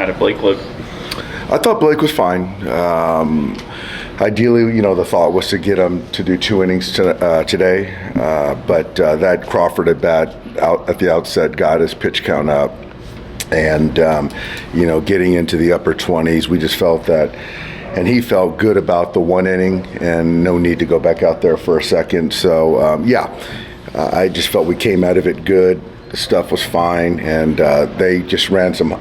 How did Blake look? I thought Blake was fine. Ideally, the thought was to get him to do 2 innings today, but that Crawford at bat out at the outset got his pitch count up, and getting into the upper 20s, we just felt that, and he felt good about the 1 inning, and no need to go back out there for a second. So I just felt we came out of it good. The stuff was fine, and they just ran some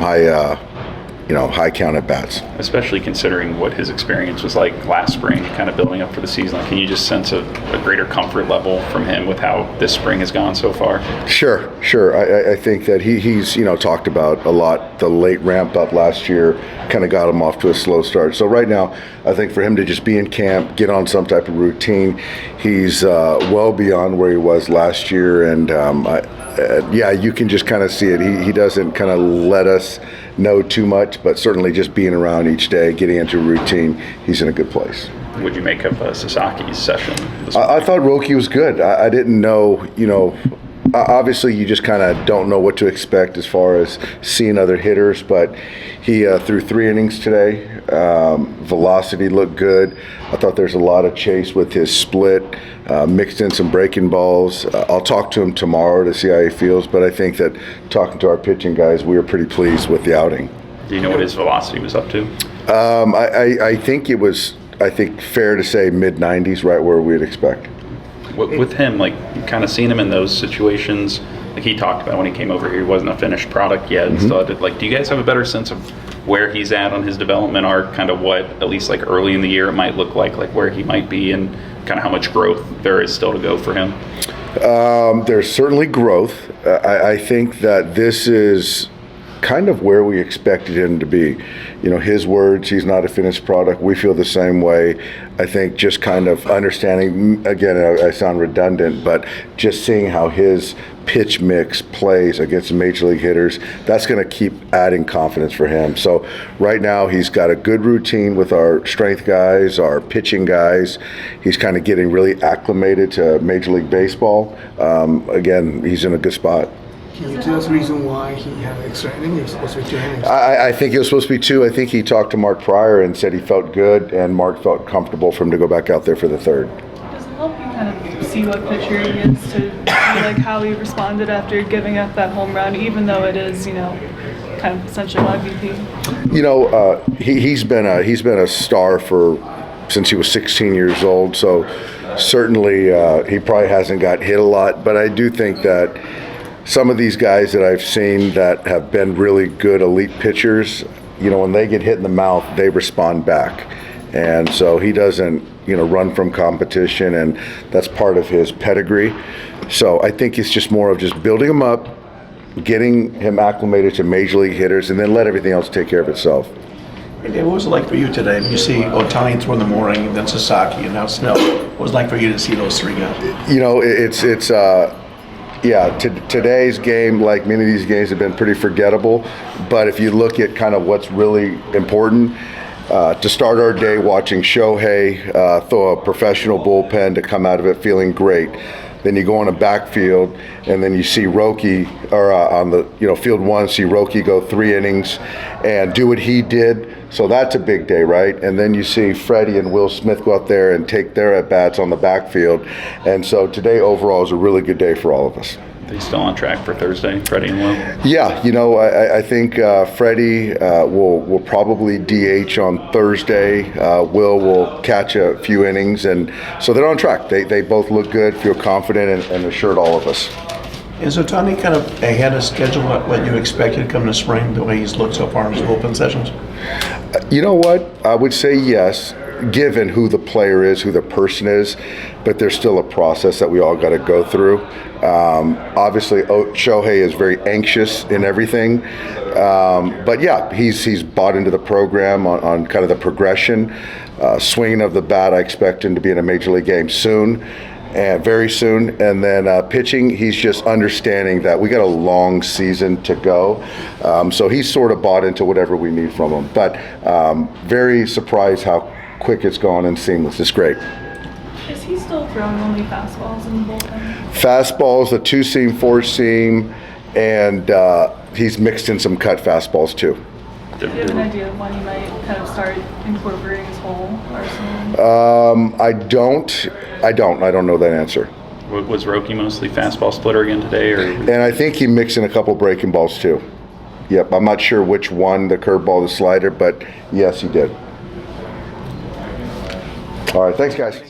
high count at bats. Especially considering what his experience was like last spring, kind of building up for the season. Can you just sense a greater comfort level from him with how this spring has gone so far? Sure. I think that he's talked about a lot. The late ramp up last year kind of got him off to a slow start. So right now, I think for him to just be in camp, get on some type of routine, he's well beyond where he was last year. And you can just kind of see it. He doesn't kind of let us know too much, but certainly just being around each day, getting into a routine, he's in a good place. What'd you make of Sasaki's session this I thought Roki was good. I didn't know, obviously you just kind of don't know what to expect as far as seeing other hitters, but he threw 3 innings today. Velocity looked good. I thought there's a lot of chase with his split, mixed in some breaking balls. I'll talk to him tomorrow to see how he feels, but I think that talking to our pitching guys, we were pretty pleased with the outing. Do you know what his velocity was up to? I think it was, fair to say mid-90s, right where we'd expect. With him, like, kind of seeing him in those situations, like he talked about when he came over here, he wasn't a finished product yet. Mm-hmm. So, do you guys have a better sense of where he's at on his development arc, kind of what, at least like early in the year, it might look like where he might be and kind of how much growth there is still to go for him? There's certainly growth. I think that this is kind of where we expected him to be. His words, he's not a finished product. We feel the same way. I think just kind of understanding, again, I sound redundant, but just seeing how his pitch mix plays against major league hitters, that's going to keep adding confidence for him. So right now he's got a good routine with our strength guys, our pitching guys. He's kind of getting really acclimated to Major League Baseball. Again, he's in a good spot. Can you tell us the reason why he had an extra inning? He was supposed to be 2 innings. I think it was supposed to be 2. I think he talked to Mark Pryor and said he felt good, and Mark felt comfortable for him to go back out there for the 3rd. Does it help you kind of see what pitcher he is to see how he responded after giving up that home run, even though it is, kind of essentially an MVP? He's been a star since he was 16 years old. So certainly he probably hasn't got hit a lot, but I do think that some of these guys that I've seen that have been really good elite pitchers, when they get hit in the mouth, they respond back. And so he doesn't, run from competition, and that's part of his pedigree. So I think it's just more of just building him up, getting him acclimated to major league hitters, and then let everything else take care of itself. Hey Dave, what was it like for you today? You see Ohtani throw in the morning, then Sasaki, and now Snell. What was it like for you to see those 3 guys? Today's game, like many of these games, have been pretty forgettable. But if you look at kind of what's really important, to start our day watching Shohei throw a professional bullpen to come out of it feeling great. Then you go on a backfield, and then you see Roki, or on the field 1, see Roki go 3 innings and do what he did. So that's a big day, right? And then you see Freddie and Will Smith go out there and take their at-bats on the backfield. And so today overall is a really good day for all of us. Are you still on track for Thursday, Freddie and Will? Yeah, I think Freddie will probably DH on Thursday. Will catch a few innings, and so they're on track. They both look good, feel confident, and assured all of us. Is Ohtani kind of ahead of schedule what you expected coming to spring, the way he's looked so far in his bullpen sessions? You know what? I would say yes, given who the player is, who the person is, but there's still a process that we all got to go through. Obviously, Shohei is very anxious in everything, but yeah, he's bought into the program on kind of the progression. Swinging of the bat, I expect him to be in a major league game soon. And very soon, and then pitching, he's just understanding that we got a long season to go, so he's sort of bought into whatever we need from him. But very surprised how quick it's gone and seamless. It's great. Is he still throwing only fastballs in the bullpen? Fastballs, the 2-seam, 4-seam, and he's mixed in some cut fastballs too. Do you have an idea of when he might kind of start incorporating his whole arsenal? I don't know that answer. Was Roki mostly fastball splitter again today, or? And I think he mixed in a couple breaking balls too. Yep, I'm not sure which one, the curveball, the slider, but yes, he did. All right, thanks guys.